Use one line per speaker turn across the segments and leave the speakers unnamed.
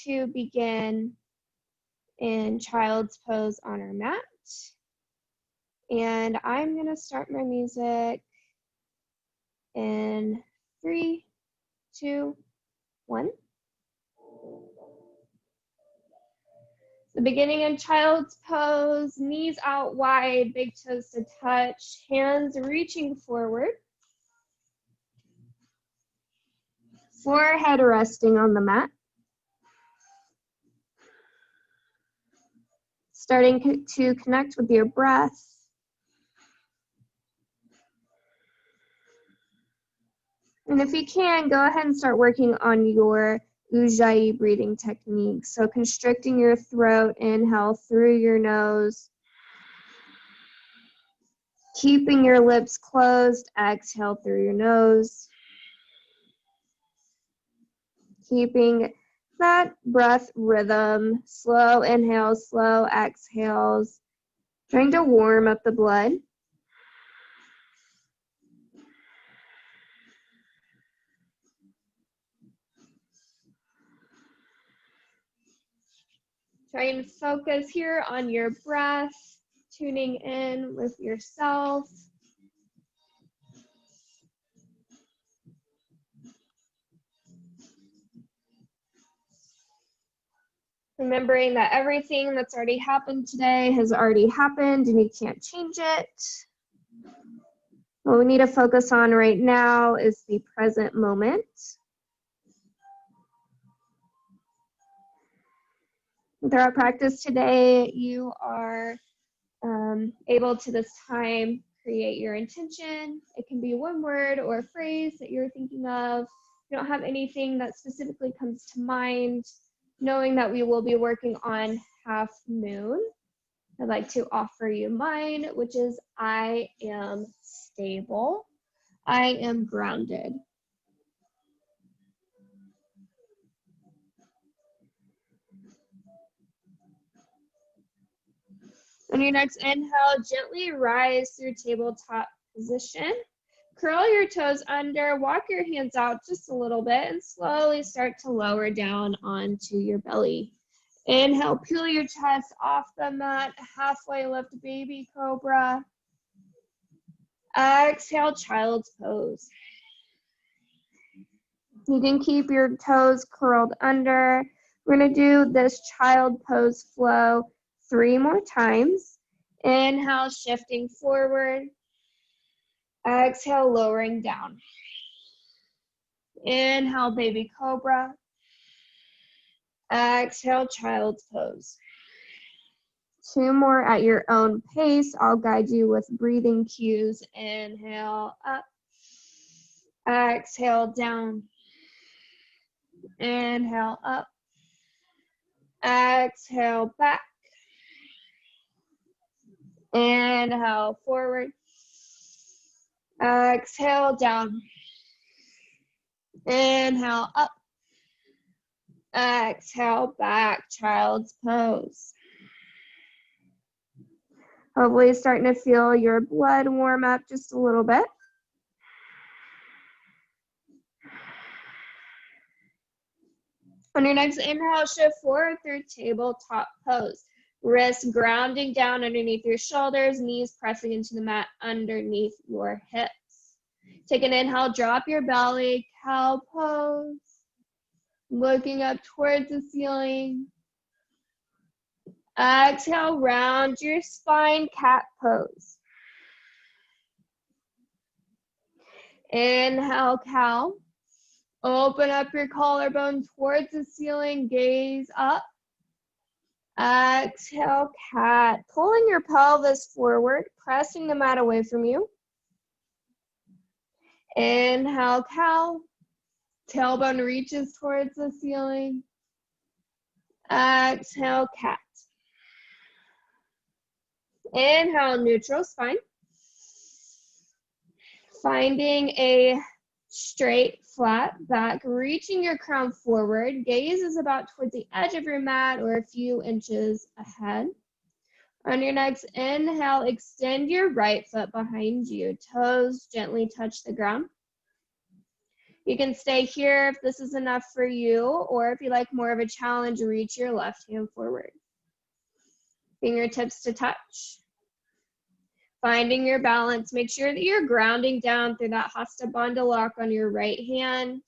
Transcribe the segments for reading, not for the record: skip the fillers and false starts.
to begin in child's pose on our mat. And I'm gonna start my music in 3, 2, 1. So beginning in child's pose, knees out wide, big toes to touch, hands reaching forward. Forehead resting on the mat. Starting to connect with your breath. And if you can, go ahead and start working on your Ujjayi breathing technique. So constricting your throat, inhale through your nose. Keeping your lips closed, exhale through your nose. Keeping that breath rhythm, slow inhales, slow exhales, trying to warm up the blood. Try and focus here on your breath, tuning in with yourself. Remembering that everything that's already happened today has already happened and you can't change it. What we need to focus on right now is the present moment. With our practice today, you are able to this time create your intention. It can be one word or a phrase that you're thinking of. If you don't have anything that specifically comes to mind, knowing that we will be working on half moon, I'd like to offer you mine, which is I am stable. I am grounded. On your next inhale, gently rise through tabletop position. Curl your toes under, walk your hands out just a little bit, and slowly start to lower down onto your belly. Inhale, peel your chest off the mat, halfway lift, baby cobra. Exhale, child's pose. You can keep your toes curled under. We're gonna do this child pose flow 3 more times. Inhale, shifting forward. Exhale, lowering down. Inhale, baby cobra. Exhale, child's pose. 2 more at your own pace. I'll guide you with breathing cues. Inhale, up. Exhale, down. Inhale, up. Exhale, back. Inhale, forward. Exhale, down. Inhale, up. Exhale, back, child's pose. Hopefully starting to feel your blood warm up just a little bit. On your next inhale, shift forward through tabletop pose. Wrists grounding down underneath your shoulders, knees pressing into the mat underneath your hips. Take an inhale, drop your belly, cow pose. Looking up towards the ceiling. Exhale, round your spine, cat pose. Inhale, cow. Open up your collarbone towards the ceiling, gaze up. Exhale, cat. Pulling your pelvis forward, pressing the mat away from you. Inhale, cow. Tailbone reaches towards the ceiling. Exhale, cat. Inhale, neutral spine. Finding a straight, flat back, reaching your crown forward. Gaze is about towards the edge of your mat or a few inches ahead. On your next inhale, extend your right foot behind you. Toes gently touch the ground. You can stay here if this is enough for you, or if you like more of a challenge, reach your left hand forward. Fingertips to touch. Finding your balance. Make sure that you're grounding down through that Hasta Bandha lock on your right hand.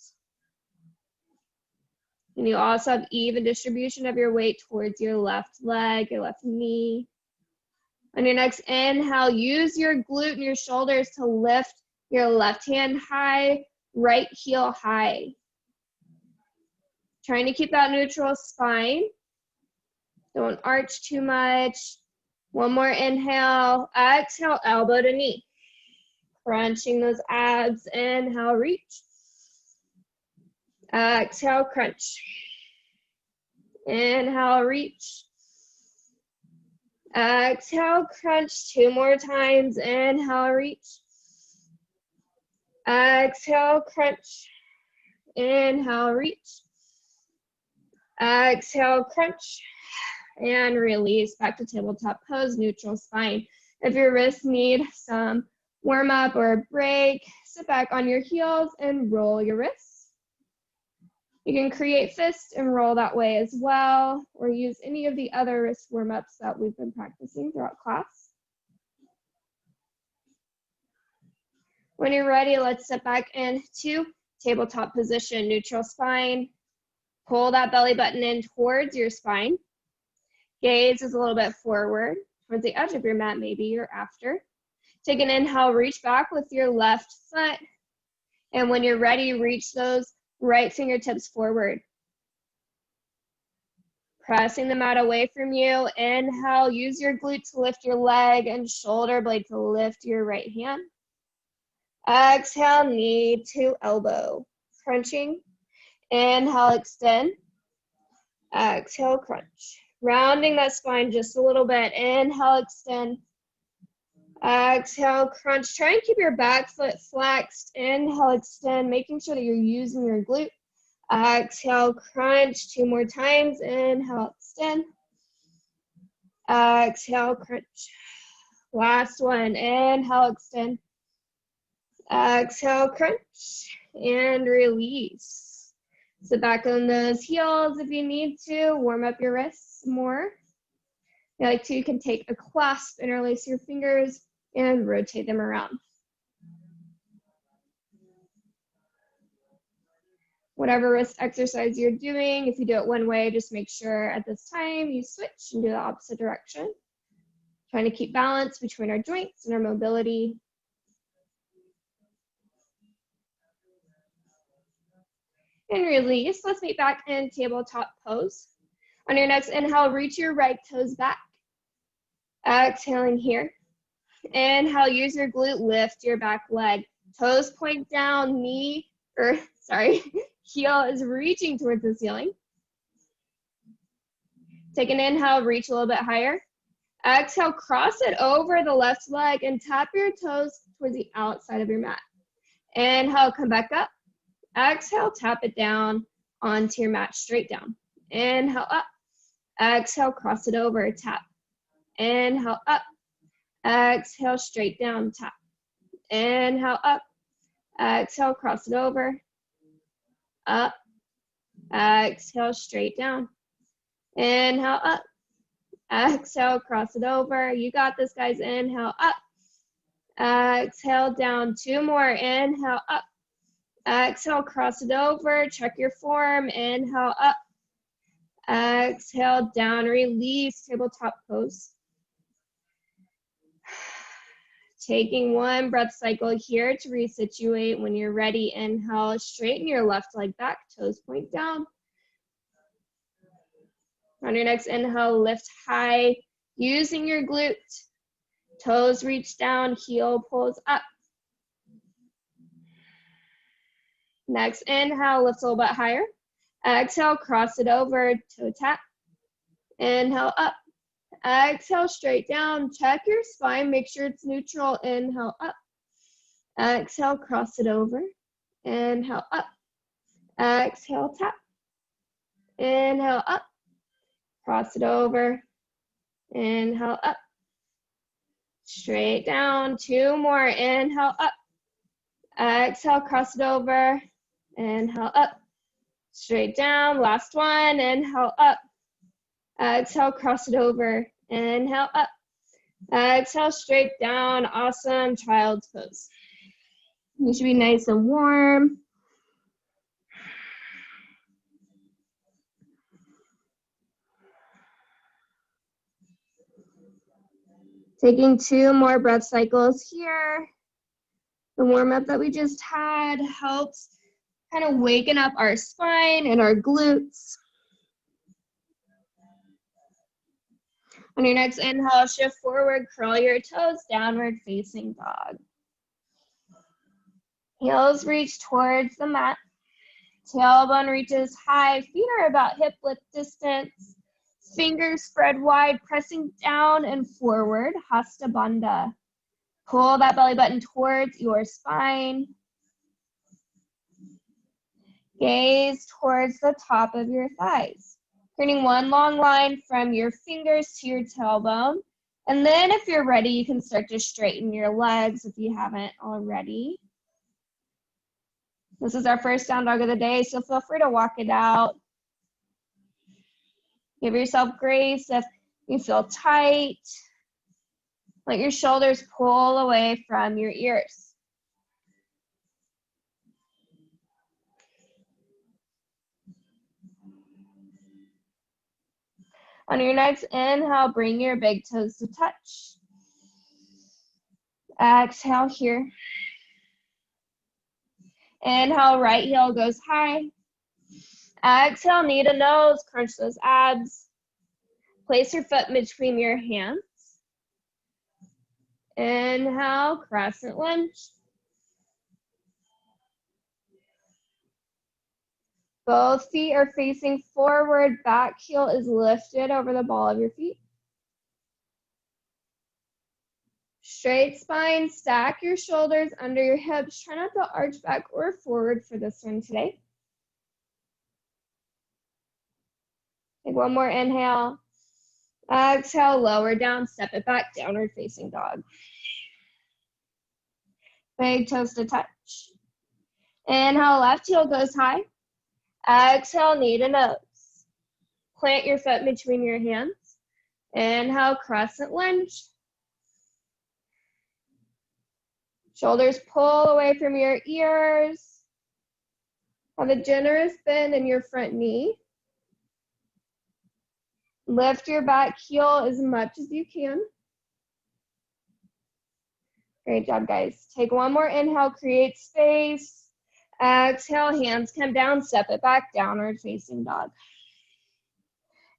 And you also have even distribution of your weight towards your left leg, your left knee. On your next inhale, use your glute and your shoulders to lift your left hand high, right heel high. Trying to keep that neutral spine. Don't arch too much. One more inhale. Exhale, elbow to knee. Crunching those abs. Inhale, reach. Exhale, crunch. Inhale, reach. Exhale, crunch 2 more times. Inhale, reach. Exhale, crunch. Inhale, reach. Exhale, crunch. And release back to tabletop pose, neutral spine. If your wrists need some warm up or a break, sit back on your heels and roll your wrists. You can create fists and roll that way as well, or use any of the other wrist warm-ups that we've been practicing throughout class. When you're ready, let's sit back into tabletop position, neutral spine. Pull that belly button in towards your spine. Gaze is a little bit forward towards the edge of your mat, maybe or after. Take an inhale, reach back with your left foot. And when you're ready, reach those right fingertips forward. Pressing the mat away from you. Inhale, use your glute to lift your leg and shoulder blade to lift your right hand. Exhale, knee to elbow. Crunching. Inhale, extend. Exhale, crunch. Rounding that spine just a little bit. Inhale, extend. Exhale, crunch. Try and keep your back foot flexed. Inhale, extend, making sure that you're using your glute. Exhale, crunch 2 more times. Inhale, extend. Exhale, crunch. Last one. Inhale, extend. Exhale, crunch. And release. Sit back on those heels if you need to. Warm up your wrists more. If you like to, you can take a clasp, interlace your fingers, and rotate them around. Whatever wrist exercise you're doing, if you do it one way, just make sure at this time you switch and do the opposite direction. Trying to keep balance between our joints and our mobility. And release. Let's meet back in tabletop pose. On your next inhale, reach your right toes back. Exhaling here. Inhale, use your glute, lift your back leg. Toes point down, heel is reaching towards the ceiling. Take an inhale, reach a little bit higher. Exhale, cross it over the left leg and tap your toes towards the outside of your mat. Inhale, come back up. Exhale, tap it down onto your mat, straight down. Inhale, up. Exhale, cross it over, tap. Inhale, up. Exhale, straight down, tap. Inhale, up. Exhale, cross it over. Up. Exhale, straight down. Inhale, up. Exhale, cross it over. You got this, guys. Inhale, up. Exhale, down. 2 more. Inhale, up. Exhale, cross it over. Check your form. Inhale, up. Exhale, down. Release, tabletop pose. Taking 1 breath cycle here to resituate. When you're ready, inhale, straighten your left leg back, toes point down. On your next inhale, lift high, using your glute. Toes reach down, heel pulls up. Next inhale, lift a little bit higher. Exhale, cross it over, toe tap. Inhale, up. Exhale, straight down. Check your spine, make sure it's neutral. Inhale, up. Exhale, cross it over. Inhale, up. Exhale, tap. Inhale, up. Cross it over. Inhale, up. Straight down. 2 more. Inhale, up. Exhale, cross it over. Inhale up, straight down. Last one, inhale up. Exhale, cross it over. Inhale up. Exhale, straight down. Awesome, child's pose. You should be nice and warm. Taking 2 more breath cycles here. The warm-up that we just had helps kind of waken up our spine and our glutes. On your next inhale, shift forward, curl your toes, downward facing dog. Heels reach towards the mat. Tailbone reaches high, feet are about hip width distance. Fingers spread wide, pressing down and forward, Hasta Bandha. Pull that belly button towards your spine. Gaze towards the top of your thighs. Creating one long line from your fingers to your tailbone. And then if you're ready, you can start to straighten your legs if you haven't already. This is our first down dog of the day, so feel free to walk it out. Give yourself grace if you feel tight. Let your shoulders pull away from your ears. On your next inhale, bring your big toes to touch. Exhale here. Inhale, right heel goes high. Exhale, knee to nose, crunch those abs. Place your foot between your hands. Inhale, crescent lunge. Both feet are facing forward, back heel is lifted over the ball of your feet. Straight spine, stack your shoulders under your hips. Try not to arch back or forward for this one today. Take one more inhale. Exhale, lower down, step it back, downward facing dog. Big toes to touch. Inhale, left heel goes high. Exhale, knee to nose. Plant your foot between your hands. Inhale, crescent lunge. Shoulders pull away from your ears. Have a generous bend in your front knee. Lift your back heel as much as you can. Great job, guys. Take one more inhale, create space. Exhale, hands come down, step it back, downward facing dog.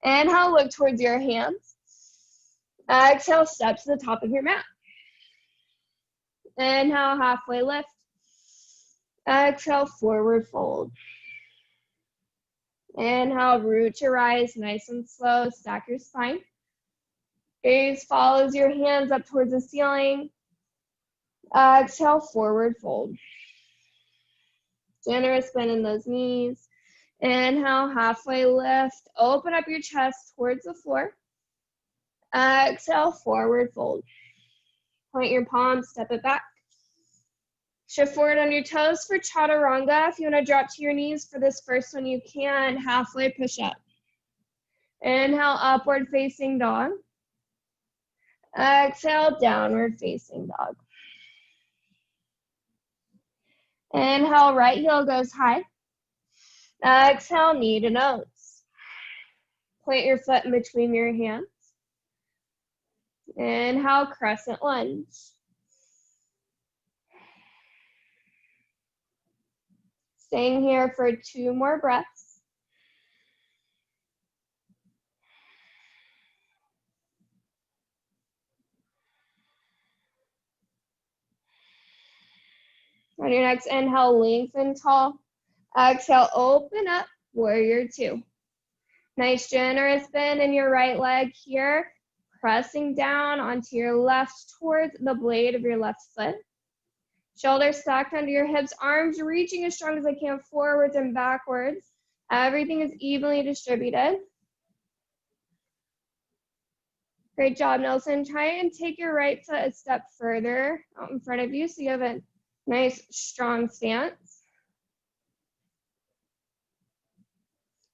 Inhale, look towards your hands. Exhale, step to the top of your mat. Inhale, halfway lift. Exhale, forward fold. Inhale, root to rise, nice and slow, stack your spine. Gaze follows your hands up towards the ceiling. Exhale, forward fold. Generous bend in those knees. Inhale, halfway lift. Open up your chest towards the floor. Exhale, forward fold. Point your palms, step it back. Shift forward on your toes for chaturanga. If you want to drop to your knees for this first one, you can. Halfway push up. Inhale, upward facing dog. Exhale, downward facing dog. Inhale, right heel goes high. Exhale, knee to nose. Plant your foot in between your hands. Inhale, crescent lunge. Staying here for 2 more breaths. On your next inhale, lengthen tall. Exhale, open up, warrior 2. Nice generous bend in your right leg here. Pressing down onto your left towards the blade of your left foot. Shoulders stacked under your hips, arms reaching as strong as I can forwards and backwards. Everything is evenly distributed. Great job, Nelson. Try and take your right foot a step further out in front of you so you have a nice strong stance.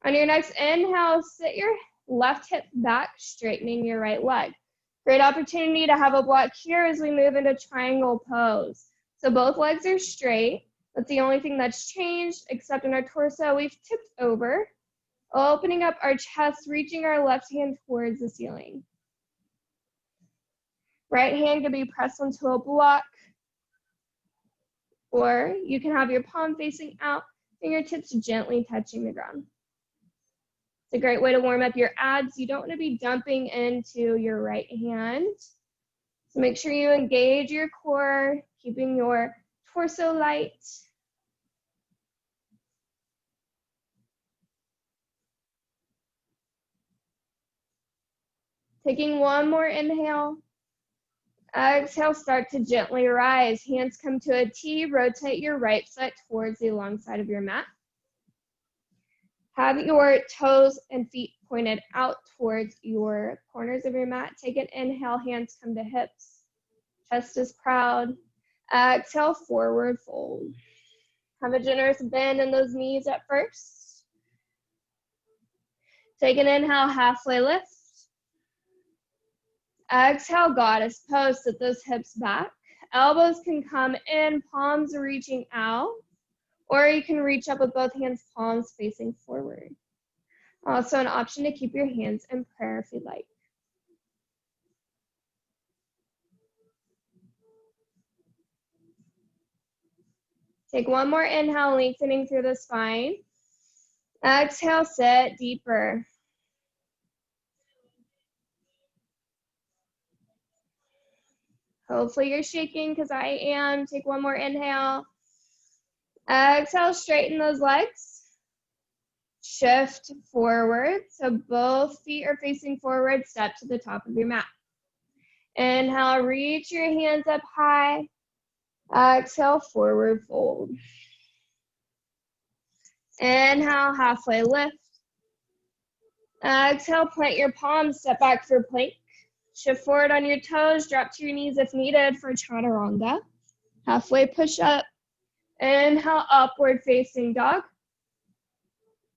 On your next inhale, sit your left hip back, straightening your right leg. Great opportunity to have a block here as we move into triangle pose. So both legs are straight. That's the only thing that's changed, except in our torso, we've tipped over, opening up our chest, reaching our left hand towards the ceiling. Right hand can be pressed onto a block, or you can have your palm facing out, fingertips gently touching the ground. It's a great way to warm up your abs. You don't want to be dumping into your right hand. So make sure you engage your core, keeping your torso light. Taking one more inhale. Exhale, start to gently rise. Hands come to a T. Rotate your right foot towards the long side of your mat. Have your toes and feet pointed out towards your corners of your mat. Take an inhale, hands come to hips. Chest is proud. Exhale, forward fold. Have a generous bend in those knees at first. Take an inhale, halfway lift. Exhale, goddess pose. Sit those hips back. Elbows can come in, palms reaching out. Or you can reach up with both hands, palms facing forward. Also an option to keep your hands in prayer if you'd like. Take one more inhale, lengthening through the spine. Exhale, sit deeper. Hopefully you're shaking because I am. Take one more inhale. Exhale, straighten those legs. Shift forward. So both feet are facing forward. Step to the top of your mat. Inhale, reach your hands up high. Exhale, forward fold. Inhale, halfway lift. Exhale, plant your palms, step back for plank. Shift forward on your toes, drop to your knees if needed for chaturanga. Halfway push up. Inhale, upward facing dog.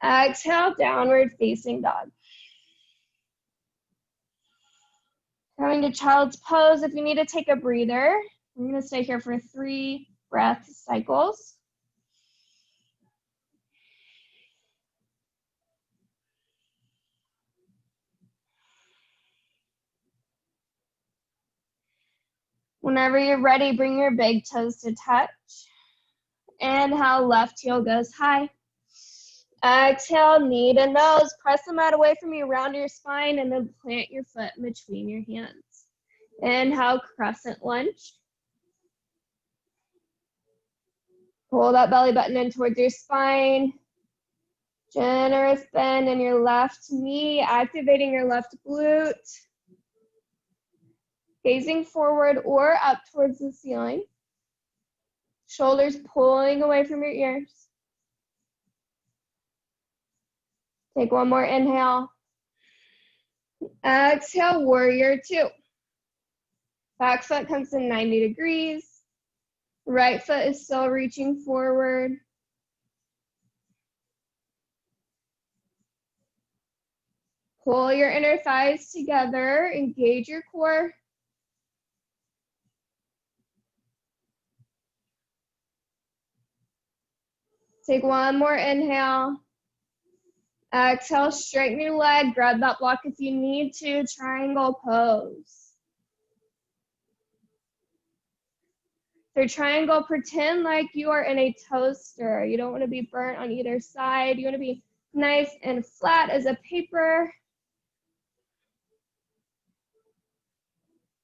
Exhale, downward facing dog. Coming to child's pose. If you need to take a breather, I'm going to stay here for 3 breath cycles. Whenever you're ready, bring your big toes to touch. Inhale, left heel goes high. Exhale, knee to nose. Press the mat away from you, round your spine, and then plant your foot in between your hands. Inhale, crescent lunge. Pull that belly button in towards your spine. Generous bend in your left knee, activating your left glute. Gazing forward or up towards the ceiling. Shoulders pulling away from your ears. Take one more inhale. Exhale, warrior 2. Back foot comes in 90 degrees. Right foot is still reaching forward. Pull your inner thighs together, engage your core. Take one more inhale. Exhale, straighten your leg, grab that block if you need to, triangle pose. For triangle, pretend like you are in a toaster. You don't want to be burnt on either side. You want to be nice and flat as a paper.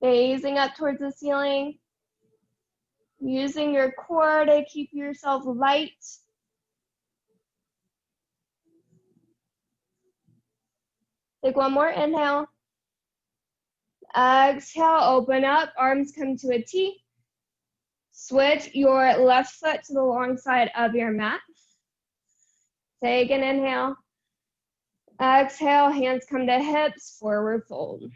Gazing up towards the ceiling. Using your core to keep yourself light. Take one more inhale. Exhale, open up, arms come to a T. Switch your left foot to the long side of your mat. Take an inhale. Exhale, hands come to hips, forward fold.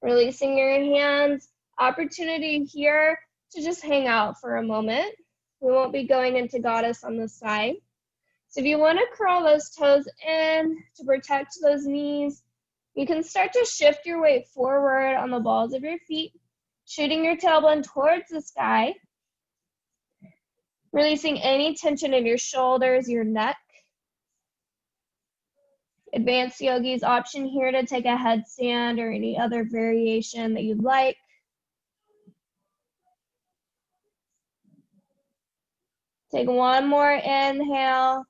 Releasing your hands. Opportunity here to just hang out for a moment. We won't be going into goddess on this side. So if you want to curl those toes in to protect those knees, you can start to shift your weight forward on the balls of your feet, shooting your tailbone towards the sky, releasing any tension in your shoulders, your neck. Advanced yogi's option here to take a headstand or any other variation that you'd like. Take one more inhale.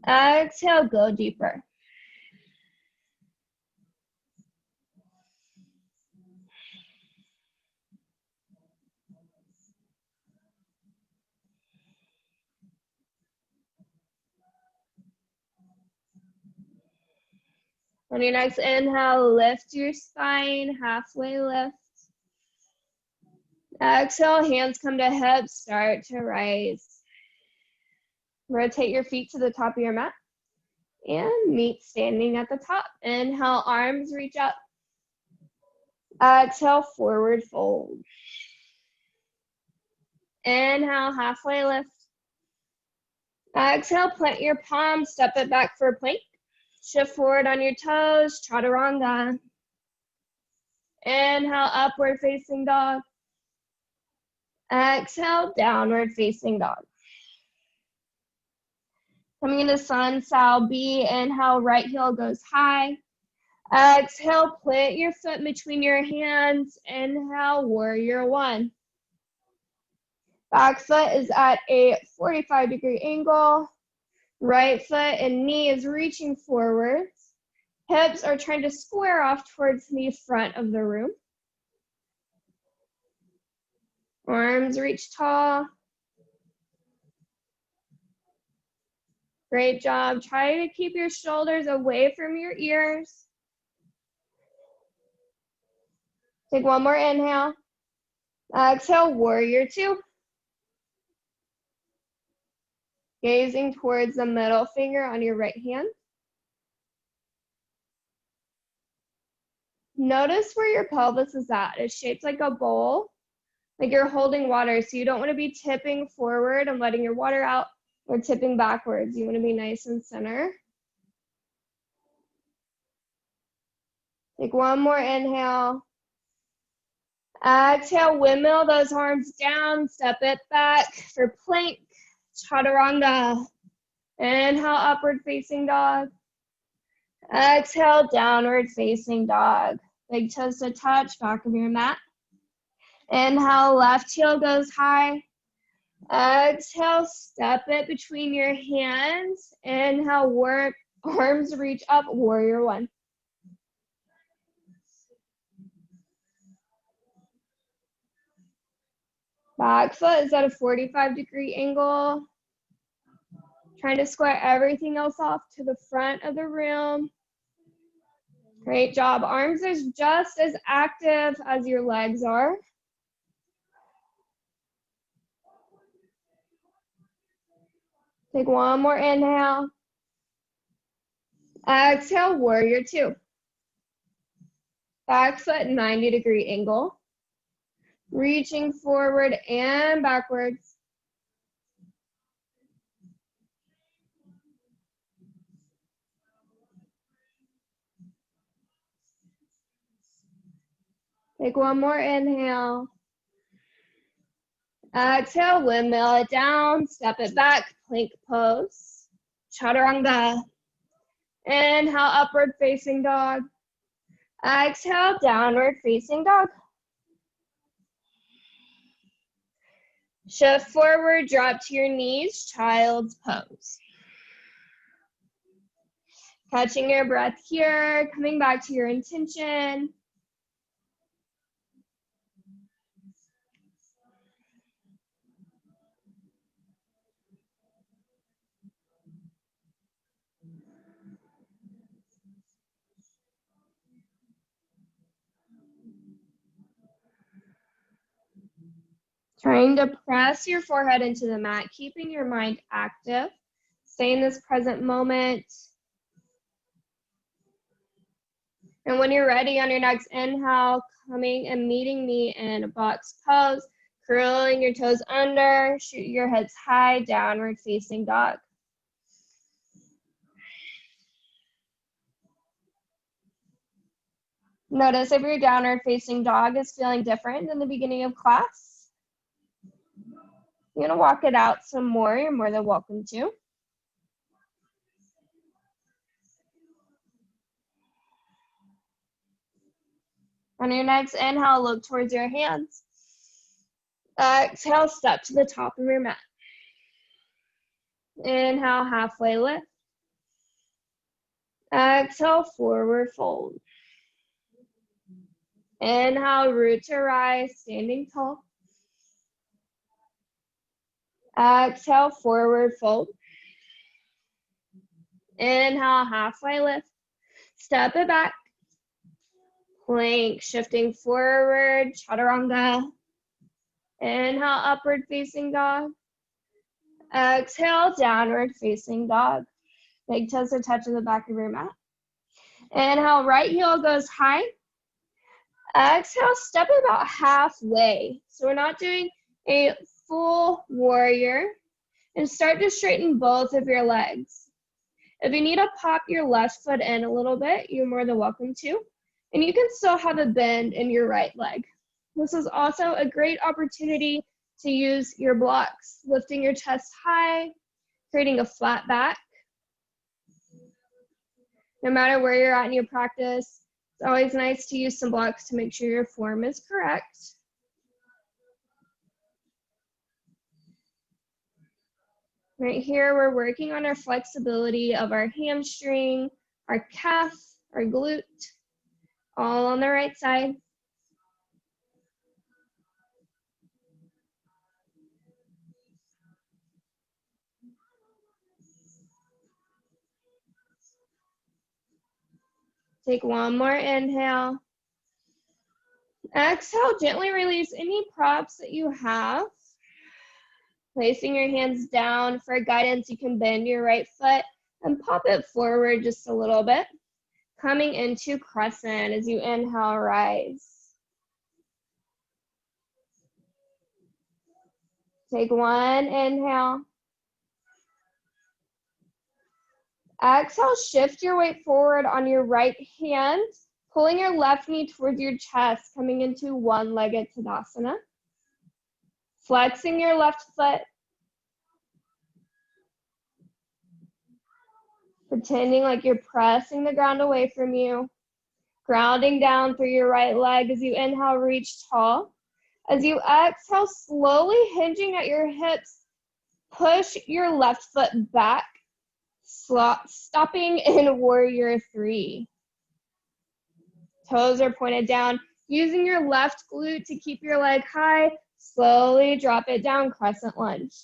Exhale, go deeper. On your next inhale, lift your spine, halfway lift. Exhale, hands come to hips, start to rise. Rotate your feet to the top of your mat and meet standing at the top. Inhale, arms reach up. Exhale, forward fold. Inhale, halfway lift. Exhale, plant your palms, step it back for a plank. Shift forward on your toes, chaturanga. Inhale, upward facing dog. Exhale, downward facing dog. Coming into sun, sal B. Inhale, right heel goes high. Exhale, plant your foot between your hands. Inhale, warrior one. Back foot is at a 45-degree angle. Right foot and knee is reaching forwards. Hips are trying to square off towards the front of the room. Arms reach tall. Great job. Try to keep your shoulders away from your ears. Take one more inhale. Exhale, warrior two. Gazing towards the middle finger on your right hand. Notice where your pelvis is at. It's shaped like a bowl, like you're holding water. So you don't want to be tipping forward and letting your water out or tipping backwards. You want to be nice and center. Take one more inhale. Exhale, windmill those arms down, step it back for plank, chaturanga. Inhale, upward facing dog. Exhale, downward facing dog. Big toes to touch, back of your mat. Inhale, left heel goes high. Exhale, step it between your hands. Inhale, arms reach up, warrior one. Back foot is at a 45-degree angle. Trying to square everything else off to the front of the room. Great job. Arms is just as active as your legs are. Take one more inhale. Exhale, warrior two. Back foot, 90-degree angle. Reaching forward and backwards. Take one more inhale. Exhale, windmill it down, step it back, plank pose. Chaturanga. Inhale, upward facing dog. Exhale, downward facing dog. Shift forward, drop to your knees, child's pose. Catching your breath here, coming back to your intention. Trying to press your forehead into the mat, keeping your mind active. Stay in this present moment. And when you're ready on your next inhale, coming and meeting me in a box pose, curling your toes under, shoot your hips high, downward facing dog. Notice if your downward facing dog is feeling different than the beginning of class. You're gonna walk it out some more. You're more than welcome to. On your next inhale, look towards your hands. Exhale, step to the top of your mat. Inhale, halfway lift. Exhale, forward fold. Inhale, root to rise, standing tall. Exhale, forward fold. Inhale, halfway lift. Step it back. Plank, shifting forward, chaturanga. Inhale, upward facing dog. Exhale, downward facing dog. Big toes are touching the back of your mat. Inhale, right heel goes high. Exhale, step about halfway. So we're not doing a full warrior. And start to straighten both of your legs. If you need to pop your left foot in a little bit, you're more than welcome to. And you can still have a bend in your right leg. This is also a great opportunity to use your blocks, lifting your chest high, creating a flat back. No matter where you're at in your practice, it's always nice to use some blocks to make sure your form is correct. Right here, we're working on our flexibility of our hamstring, our calf, our glute, all on the right side. Take one more inhale. Exhale, gently release any props that you have. Placing your hands down for guidance, you can bend your right foot and pop it forward just a little bit. Coming into crescent as you inhale, rise. Take one inhale. Exhale, shift your weight forward on your right hand, pulling your left knee towards your chest, coming into one-legged Tadasana. Flexing your left foot. Pretending like you're pressing the ground away from you. Grounding down through your right leg as you inhale, reach tall. As you exhale, slowly hinging at your hips, push your left foot back, stopping in warrior three. Toes are pointed down. Using your left glute to keep your leg high, slowly drop it down, crescent lunge.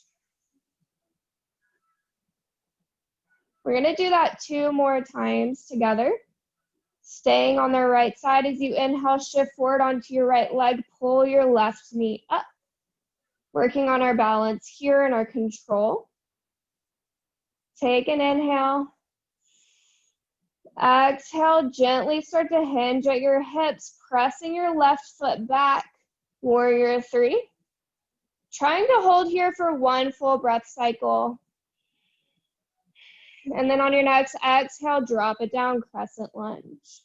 We're gonna do that 2 more times together. Staying on the right side as you inhale, shift forward onto your right leg, pull your left knee up. Working on our balance here and our control. Take an inhale. Exhale, gently start to hinge at your hips, pressing your left foot back, warrior three. Trying to hold here for 1 full breath cycle. And then on your next exhale, drop it down, crescent lunge.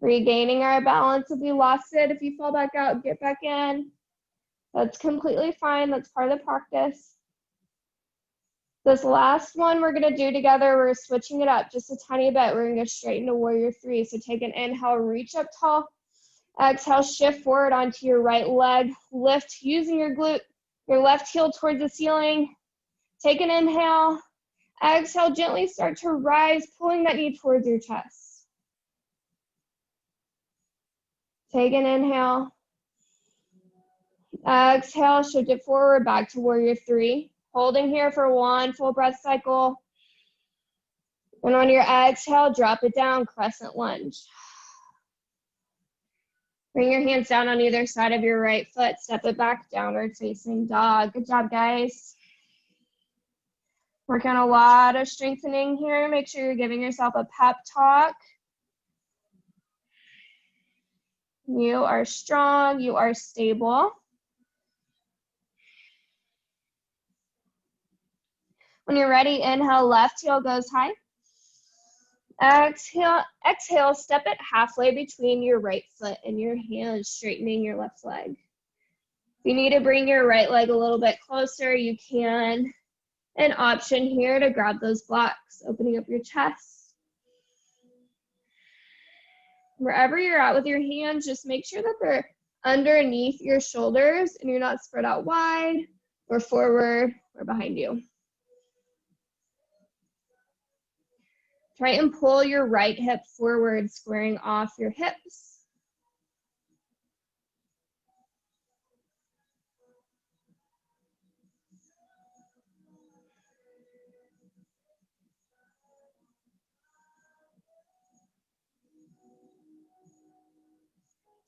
Regaining our balance if you lost it. If you fall back out, get back in. That's completely fine. That's part of the practice. This last one we're gonna do together, we're switching it up just a tiny bit. We're gonna go straight into warrior three. So take an inhale, reach up tall. Exhale, shift forward onto your right leg. Lift using your glute, your left heel towards the ceiling. Take an inhale. Exhale, gently start to rise, pulling that knee towards your chest. Take an inhale. Exhale, shift it forward, back to warrior three. Holding here for 1 full breath cycle. And on your exhale, drop it down, crescent lunge. Bring your hands down on either side of your right foot. Step it back, downward facing dog. Good job, guys. Working on a lot of strengthening here. Make sure you're giving yourself a pep talk. You are strong. You are stable. When you're ready, inhale, left heel goes high. Exhale, step it halfway between your right foot and your hands, straightening your left leg. If you need to bring your right leg a little bit closer, you can. An option here to grab those blocks, opening up your chest. Wherever you're at with your hands, just make sure that they're underneath your shoulders and you're not spread out wide or forward or behind you. Try and pull your right hip forward, squaring off your hips.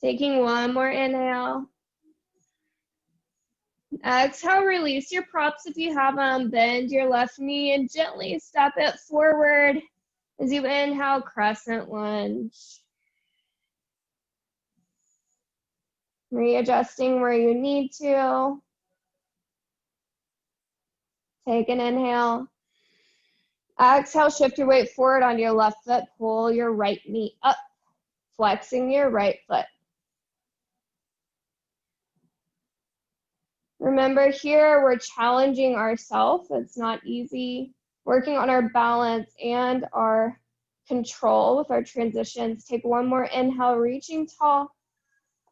Taking one more inhale. Exhale, release your props if you have them. Bend your left knee and gently step it forward as you inhale, crescent lunge. Readjusting where you need to. Take an inhale. Exhale, shift your weight forward on your left foot. Pull your right knee up, flexing your right foot. Remember here, we're challenging ourselves. It's not easy. Working on our balance and our control with our transitions. Take one more inhale, reaching tall.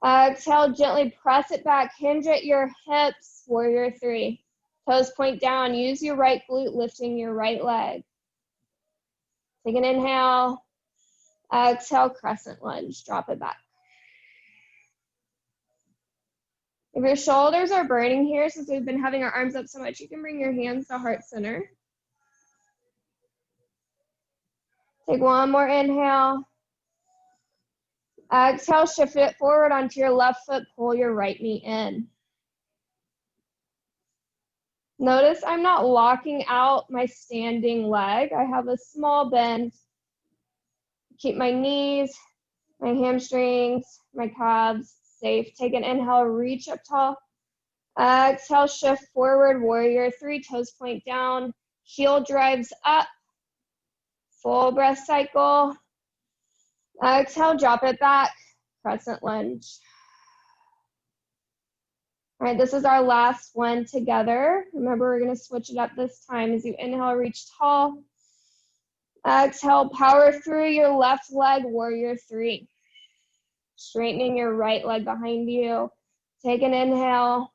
Exhale, gently press it back. Hinge at your hips, warrior three. Toes point down. Use your right glute, lifting your right leg. Take an inhale. Exhale, crescent lunge. Drop it back. If your shoulders are burning here, since we've been having our arms up so much, you can bring your hands to heart center. Take one more inhale. Exhale, shift it forward onto your left foot. Pull your right knee in. Notice I'm not locking out my standing leg. I have a small bend. Keep my knees, my hamstrings, my calves safe. Take an inhale, reach up tall. Exhale, shift forward, warrior three, toes point down. Heel drives up. Full breath cycle. Exhale, drop it back. Crescent lunge. All right, this is our last one together. Remember, we're going to switch it up this time. As you inhale, reach tall. Exhale, power through your left leg, warrior three. Straightening your right leg behind you. Take an inhale.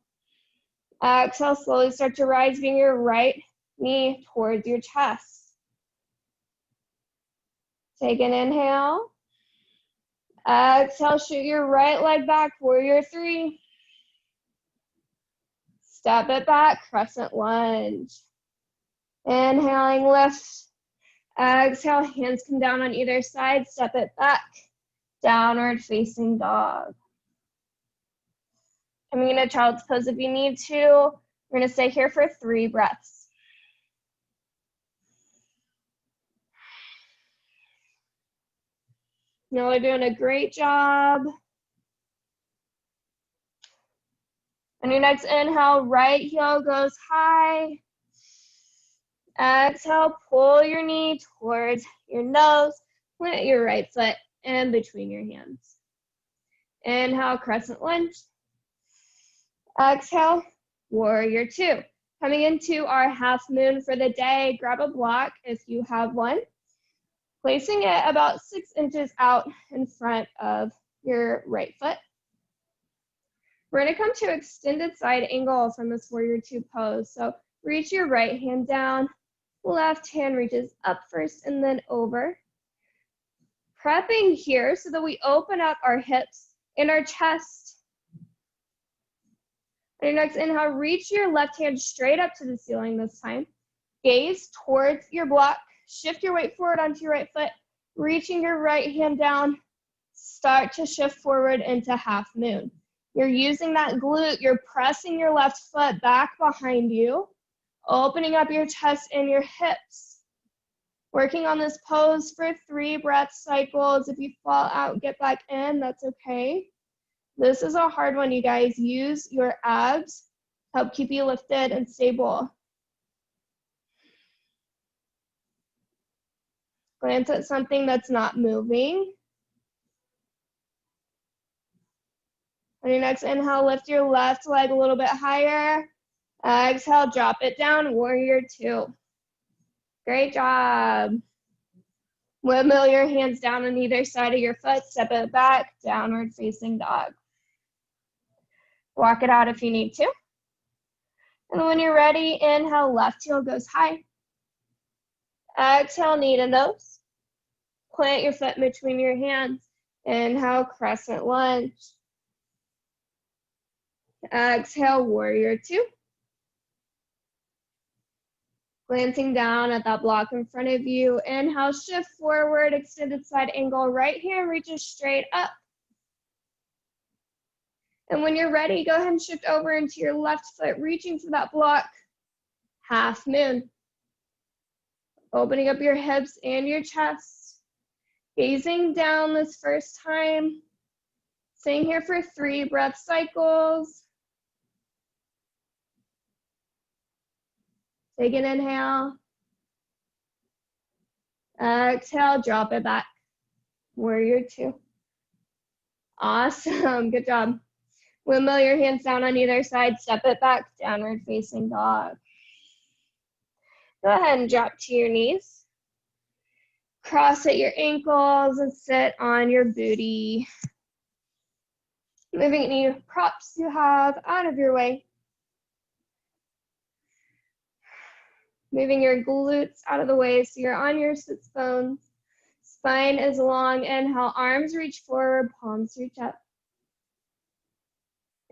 Exhale, slowly start to rise, bring your right knee towards your chest. Take an inhale. Exhale, shoot your right leg back, warrior three. Step it back, crescent lunge. Inhaling, lift. Exhale, hands come down on either side, step it back. Downward facing dog. Coming into child's pose if you need to. We're going to stay here for 3 breaths. Y'all are doing a great job. On your next inhale, right heel goes high. Exhale, pull your knee towards your nose. Plant your right foot in between your hands. Inhale, crescent lunge. Exhale, warrior two. Coming into our half moon for the day, grab a block if you have one. Placing it about 6 inches out in front of your right foot. We're going to come to extended side angle from this warrior two pose. So reach your right hand down, left hand reaches up first and then over. Prepping here so that we open up our hips and our chest. On your next inhale, reach your left hand straight up to the ceiling this time. Gaze towards your block. Shift your weight forward onto your right foot. Reaching your right hand down. Start to shift forward into half moon. You're using that glute. You're pressing your left foot back behind you. Opening up your chest and your hips. Working on this pose for 3 breath cycles. If you fall out, get back in. That's okay. This is a hard one, you guys. Use your abs to help keep you lifted and stable. Glance at something that's not moving. On your next inhale, lift your left leg a little bit higher. Exhale, drop it down, warrior two. Great job. Windmill your hands down on either side of your foot, step it back, downward facing dog. Walk it out if you need to. And when you're ready, inhale, left heel goes high. Exhale, knee to nose. Plant your foot between your hands. Inhale, crescent lunge. Exhale, warrior two. Glancing down at that block in front of you. Inhale, shift forward, extended side angle. Right hand reaches straight up. And when you're ready, go ahead and shift over into your left foot, reaching for that block. Half moon. Opening up your hips and your chest. Gazing down this first time. Staying here for 3 breath cycles. Take an inhale. Exhale, drop it back. Warrior two. Awesome, good job. Windmill your hands down on either side, step it back, downward facing dog. Go ahead and drop to your knees. Cross at your ankles and sit on your booty. Moving any props you have out of your way. Moving your glutes out of the way so you're on your sits bones. Spine is long. Inhale, arms reach forward, palms reach up.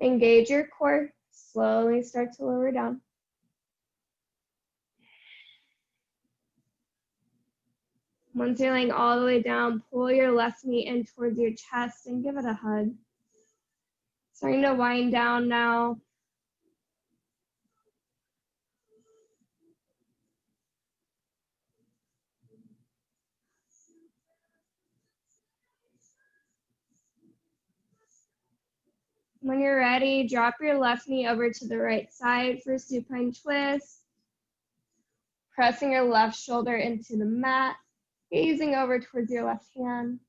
Engage your core. Slowly start to lower down. Once you're laying all the way down, pull your left knee in towards your chest and give it a hug. Starting to wind down now. When you're ready, drop your left knee over to the right side for supine twist. Pressing your left shoulder into the mat, gazing over towards your left hand.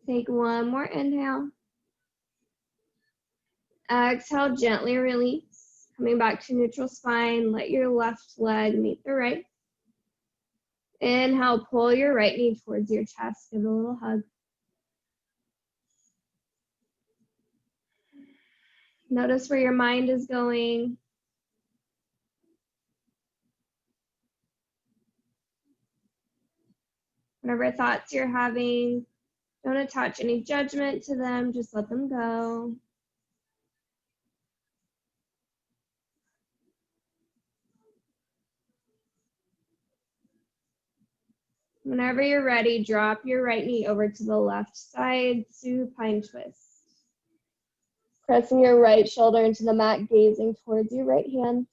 Take one more inhale. Exhale, gently release. Coming back to neutral spine, let your left leg meet the right. Inhale, pull your right knee towards your chest, give it a little hug. Notice where your mind is going. Whatever thoughts you're having, don't attach any judgment to them, just let them go. Whenever you're ready, drop your right knee over to the left side, supine twist. Pressing your right shoulder into the mat, gazing towards your right hand.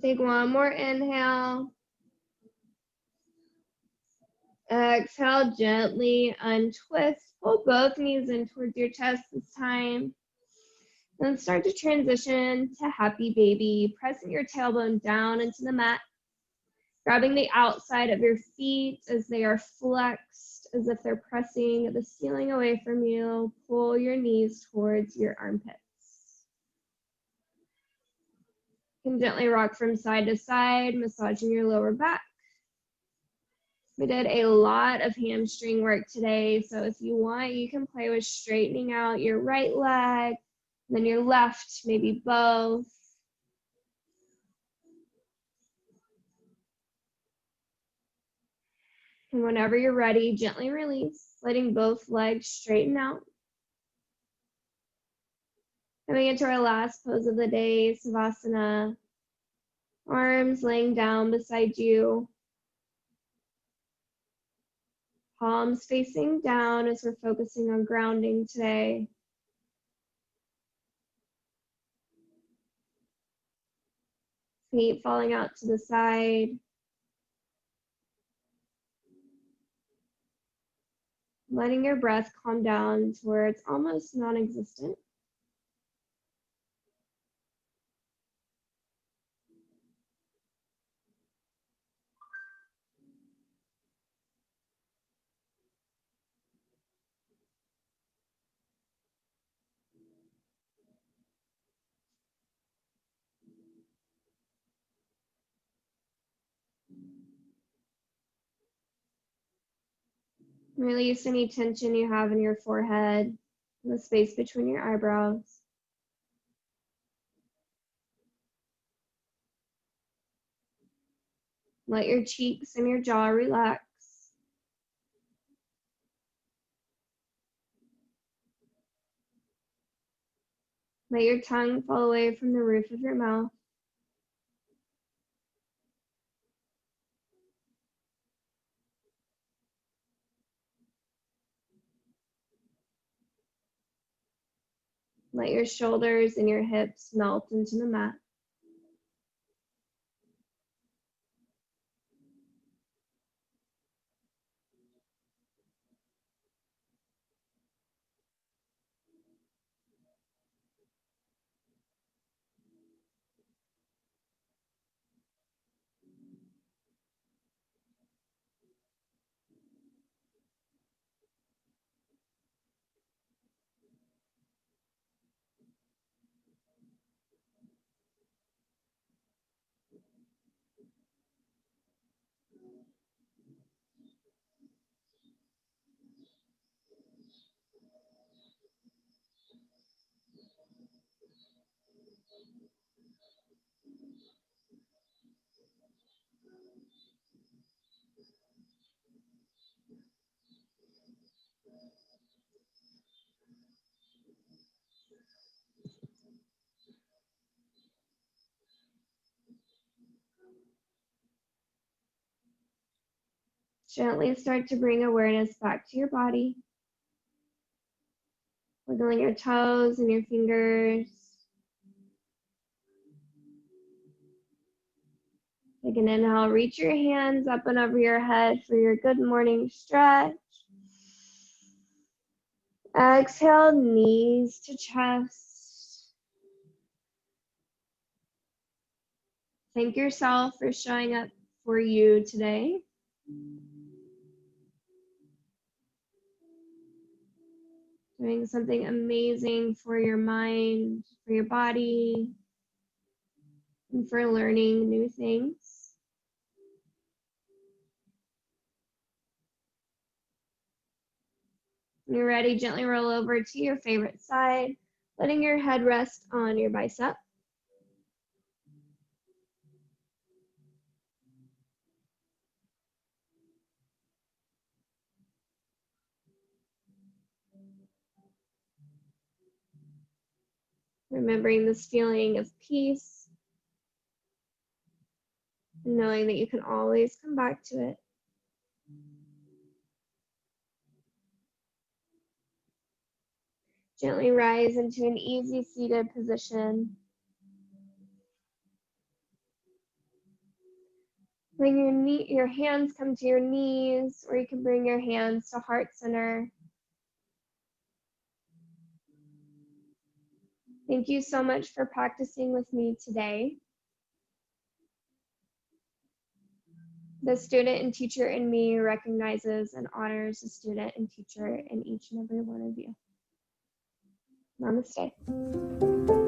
Take one more inhale. Exhale, gently untwist. Pull both knees in towards your chest this time. Then start to transition to happy baby, pressing your tailbone down into the mat. Grabbing the outside of your feet as they are flexed, as if they're pressing the ceiling away from you. Pull your knees towards your armpits. You can gently rock from side to side, massaging your lower back. We did a lot of hamstring work today, so if you want, you can play with straightening out your right leg, then your left, maybe both. And whenever you're ready, gently release, letting both legs straighten out. Coming into our last pose of the day, Savasana. Arms laying down beside you. Palms facing down as we're focusing on grounding today. Feet falling out to the side. Letting your breath calm down to where it's almost non-existent. Release any tension you have in your forehead, the space between your eyebrows. Let your cheeks and your jaw relax. Let your tongue fall away from the roof of your mouth. Let your shoulders and your hips melt into the mat. Gently start to bring awareness back to your body. Wiggling your toes and your fingers. Take an inhale, reach your hands up and over your head for your good morning stretch. Exhale, knees to chest. Thank yourself for showing up for you today. Doing something amazing for your mind, for your body, and for learning new things. When you're ready, gently roll over to your favorite side, letting your head rest on your bicep. Remembering this feeling of peace, and knowing that you can always come back to it. Gently rise into an easy seated position. Bring your hands come to your knees, or you can bring your hands to heart center. Thank you so much for practicing with me today. The student and teacher in me recognizes and honors the student and teacher in each and every one of you. Namaste.